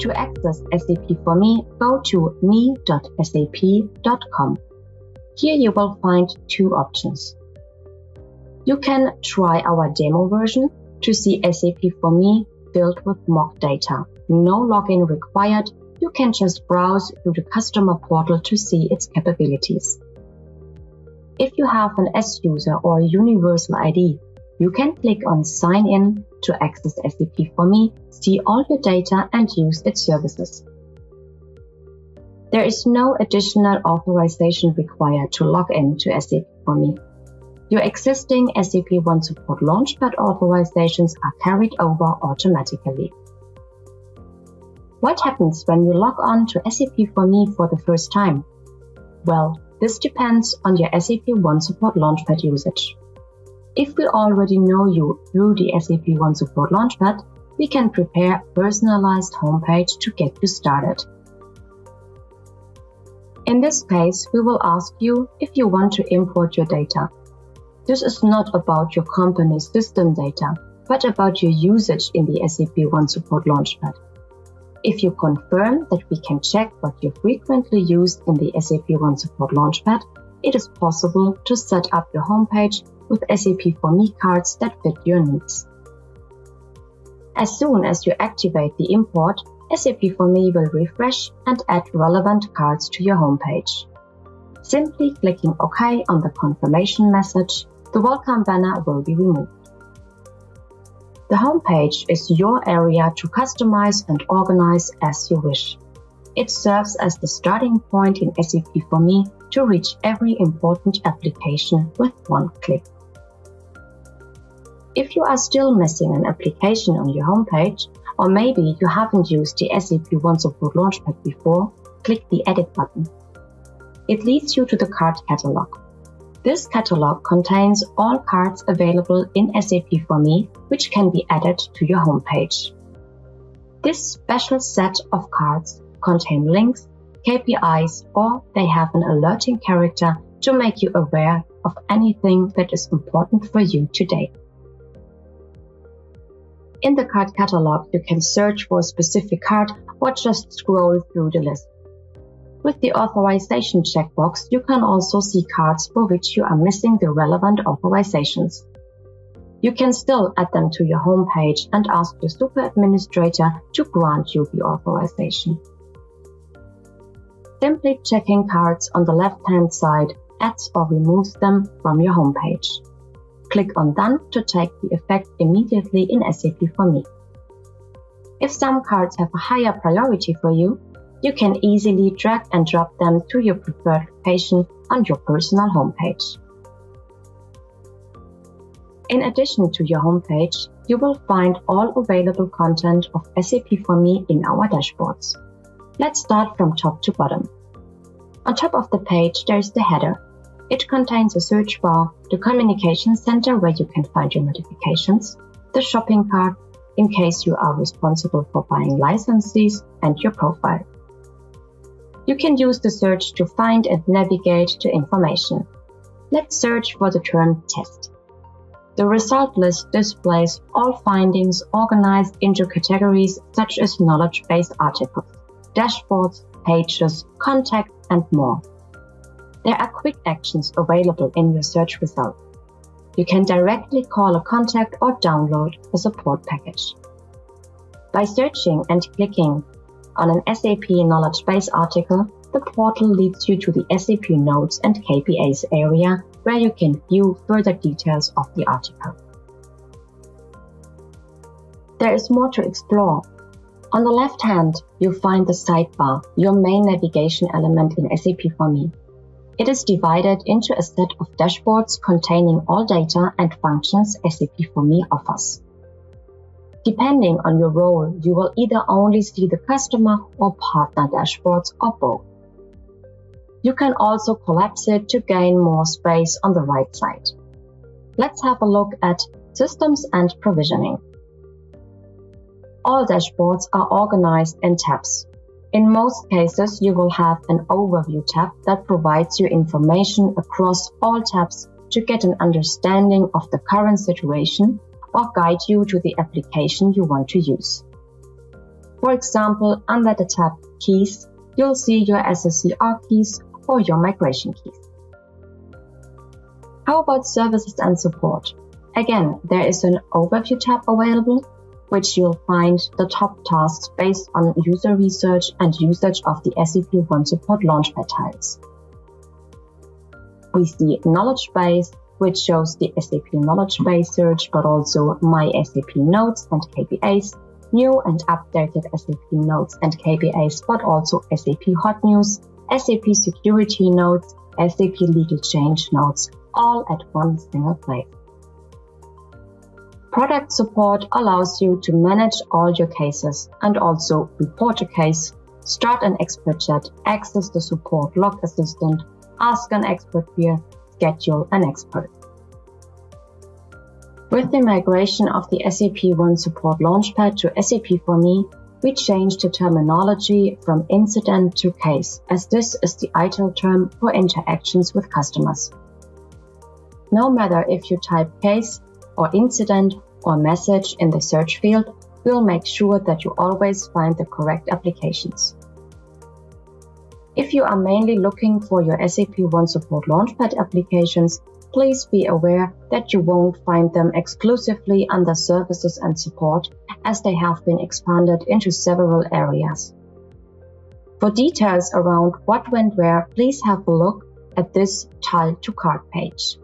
To access SAP for Me, go to me.sap.com. Here you will find two options. You can try our demo version to see SAP for Me built with mock data. No login required. You can just browse through the customer portal to see its capabilities. If you have an S-user or a universal ID, you can click on Sign In to access SAP for Me, see all your data and use its services. There is no additional authorization required to log in to SAP for Me. Your existing SAP One Support Launchpad authorizations are carried over automatically. What happens when you log on to SAP for Me for the first time? Well, this depends on your SAP One Support Launchpad usage. If we already know you through the SAP One Support Launchpad, we can prepare a personalized homepage to get you started. In this case, we will ask you if you want to import your data. This is not about your company's system data, but about your usage in the SAP One Support Launchpad. If you confirm that we can check what you frequently use in the SAP One Support Launchpad, it is possible to set up your homepage with SAP for Me cards that fit your needs. As soon as you activate the import, SAP for Me will refresh and add relevant cards to your homepage. Simply clicking OK on the confirmation message, the welcome banner will be removed. The homepage is your area to customize and organize as you wish. It serves as the starting point in SAP for Me to reach every important application with one click. If you are still missing an application on your homepage, or maybe you haven't used the SAP One Support Launchpad before, click the Edit button. It leads you to the card catalog. This catalog contains all cards available in SAP for Me, which can be added to your homepage. This special set of cards contain links, KPIs, or they have an alerting character to make you aware of anything that is important for you today. In the card catalog, you can search for a specific card or just scroll through the list. With the authorization checkbox, you can also see cards for which you are missing the relevant authorizations. You can still add them to your homepage and ask the super administrator to grant you the authorization. Simply checking cards on the left-hand side adds or removes them from your homepage. Click on Done to take the effect immediately in SAP for Me. If some cards have a higher priority for you, you can easily drag and drop them to your preferred location on your personal homepage. In addition to your homepage, you will find all available content of SAP for Me in our dashboards. Let's start from top to bottom. On top of the page, there is the header. It contains a search bar, the communication center where you can find your notifications, the shopping cart, in case you are responsible for buying licenses, and your profile. You can use the search to find and navigate to information. Let's search for the term test. The result list displays all findings organized into categories such as knowledge-based articles, dashboards, pages, contacts, and more. There are quick actions available in your search result. You can directly call a contact or download a support package. By searching and clicking on an SAP knowledge base article, the portal leads you to the SAP Notes and KPIs area where you can view further details of the article. There is more to explore. On the left hand, you find the sidebar, your main navigation element in SAP for Me. It is divided into a set of dashboards containing all data and functions SAP for Me offers. Depending on your role, you will either only see the customer or partner dashboards or both. You can also collapse it to gain more space on the right side. Let's have a look at Systems and Provisioning. All dashboards are organized in tabs. In most cases, you will have an Overview tab that provides you information across all tabs to get an understanding of the current situation or guide you to the application you want to use. For example, under the tab Keys, you'll see your SSCR keys or your migration keys. How about services and support? Again, there is an Overview tab available, which you'll find the top tasks based on user research and usage of the SAP OneSupport Launchpad tiles. We see Knowledge Base, which shows the SAP Knowledge Base search, but also My SAP Notes and KPIs, new and updated SAP Notes and KPIs, but also SAP Hot News, SAP Security Notes, SAP Legal Change Notes, all at one single place. Product support allows you to manage all your cases and also report a case, start an expert chat, access the support log assistant, ask an expert peer, schedule an expert. With the migration of the SAP OneSupport Launchpad to SAP for Me, we changed the terminology from incident to case, as this is the ideal term for interactions with customers. No matter if you type case or incident or message in the search field, we'll make sure that you always find the correct applications. If you are mainly looking for your SAP OneSupport Launchpad applications, please be aware that you won't find them exclusively under Services and Support, as they have been expanded into several areas. For details around what went where, please have a look at this Tile to Cart page.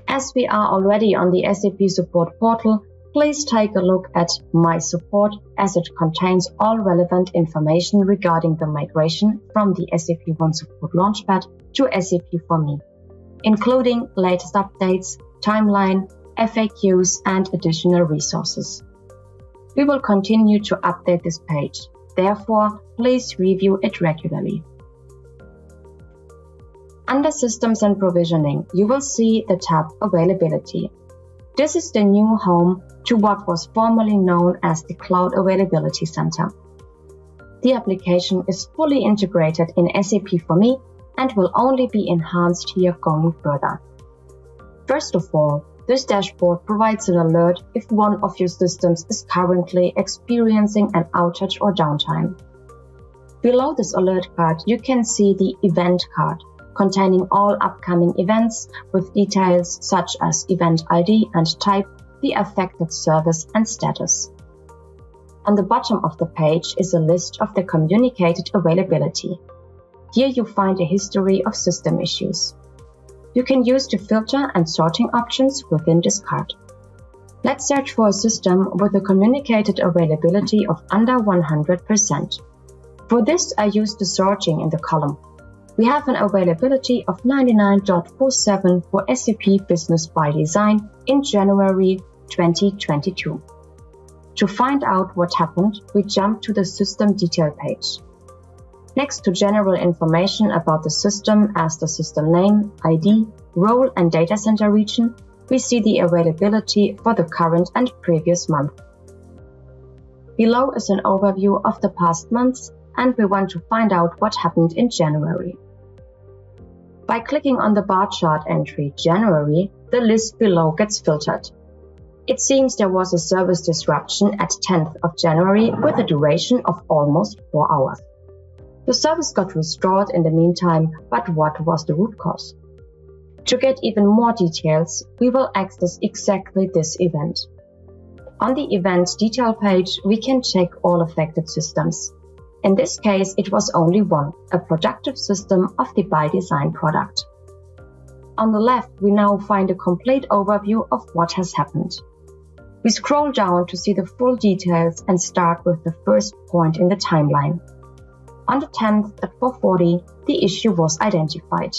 As we are already on the SAP Support portal, please take a look at My Support, as it contains all relevant information regarding the migration from the SAP OneSupport Launchpad to SAP for Me, including latest updates, timeline, FAQs, and additional resources. We will continue to update this page, therefore please review it regularly. Under Systems and Provisioning, you will see the tab Availability. This is the new home to what was formerly known as the Cloud Availability Center. The application is fully integrated in SAP for Me and will only be enhanced here going further. First of all, this dashboard provides an alert if one of your systems is currently experiencing an outage or downtime. Below this alert card, you can see the Event card, containing all upcoming events with details such as event ID and type, the affected service and status. On the bottom of the page is a list of the communicated availability. Here you find a history of system issues. You can use the filter and sorting options within this card. Let's search for a system with a communicated availability of under 100%. For this, I use the sorting in the column. We have an availability of 99.47 for SAP Business by Design in January 2022. To find out what happened, we jump to the System Detail page. Next to general information about the system as the system name, ID, role and data center region, we see the availability for the current and previous month. Below is an overview of the past months, and we want to find out what happened in January. By clicking on the bar chart entry January, the list below gets filtered. It seems there was a service disruption at 10th of January with a duration of almost 4 hours. The service got restored in the meantime, but what was the root cause? To get even more details, we will access exactly this event. On the Event Detail page, we can check all affected systems. In this case, it was only one, a productive system of the By Design product. On the left, we now find a complete overview of what has happened. We scroll down to see the full details and start with the first point in the timeline. On the 10th at 4:40, the issue was identified.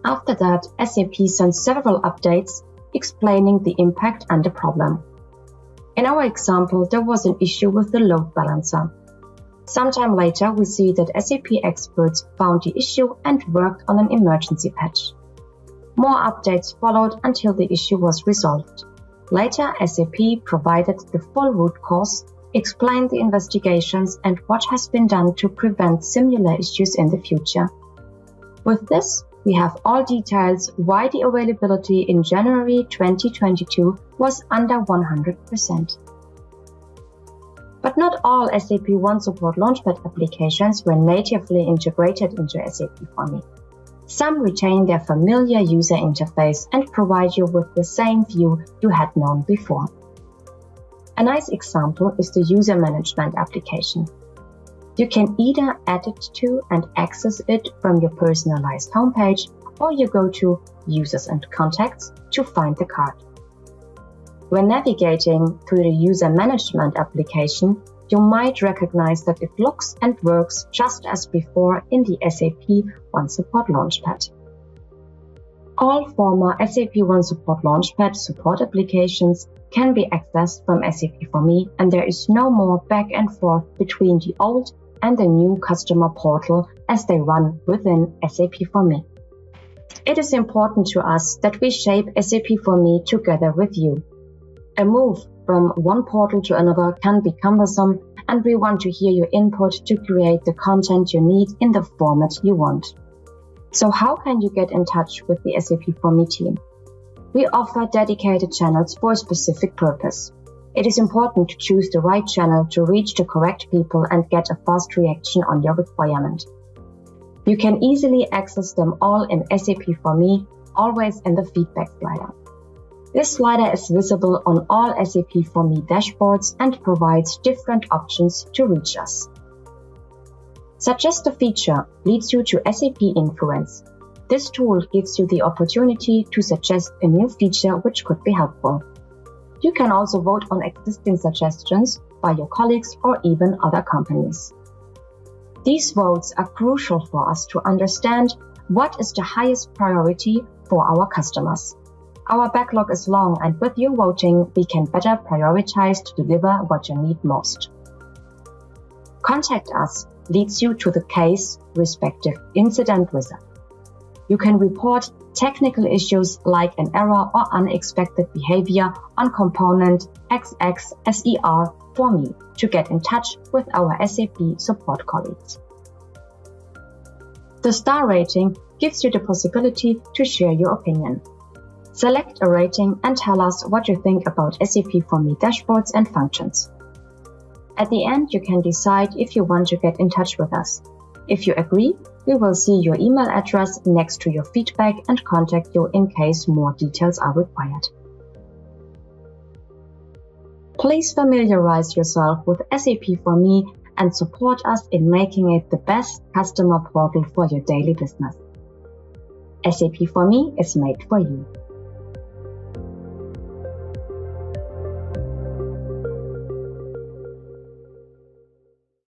After that, SAP sent several updates explaining the impact and the problem. In our example, there was an issue with the load balancer. Sometime later, we see that SAP experts found the issue and worked on an emergency patch. More updates followed until the issue was resolved. Later, SAP provided the full root cause, explained the investigations and what has been done to prevent similar issues in the future. With this, we have all details why the availability in January 2022 was under 100%. But not all SAP One Support Launchpad applications were natively integrated into SAP for Me. Some retain their familiar user interface and provide you with the same view you had known before. A nice example is the user management application. You can either add it to and access it from your personalized homepage, or you go to Users and Contacts to find the card. When navigating through the user management application, you might recognize that it looks and works just as before in the SAP One Support Launchpad. All former SAP One Support Launchpad support applications can be accessed from SAP for Me, and there is no more back and forth between the old and the new customer portal as they run within SAP for Me. It is important to us that we shape SAP for Me together with you. A move from one portal to another can be cumbersome, and we want to hear your input to create the content you need in the format you want. So how can you get in touch with the SAP for Me team? We offer dedicated channels for a specific purpose. It is important to choose the right channel to reach the correct people and get a fast reaction on your requirement. You can easily access them all in SAP for Me, always in the feedback slider. This slider is visible on all SAP for Me dashboards and provides different options to reach us. Suggest a feature leads you to SAP Influence. This tool gives you the opportunity to suggest a new feature which could be helpful. You can also vote on existing suggestions by your colleagues or even other companies. These votes are crucial for us to understand what is the highest priority for our customers. Our backlog is long, and with your voting, we can better prioritize to deliver what you need most. Contact Us leads you to the case respective incident wizard. You can report technical issues like an error or unexpected behavior on component XXSER for Me to get in touch with our SAP support colleagues. The star rating gives you the possibility to share your opinion. Select a rating and tell us what you think about SAP for Me dashboards and functions. At the end, you can decide if you want to get in touch with us. If you agree, we will see your email address next to your feedback and contact you in case more details are required. Please familiarize yourself with SAP for Me and support us in making it the best customer portal for your daily business. SAP for Me is made for you.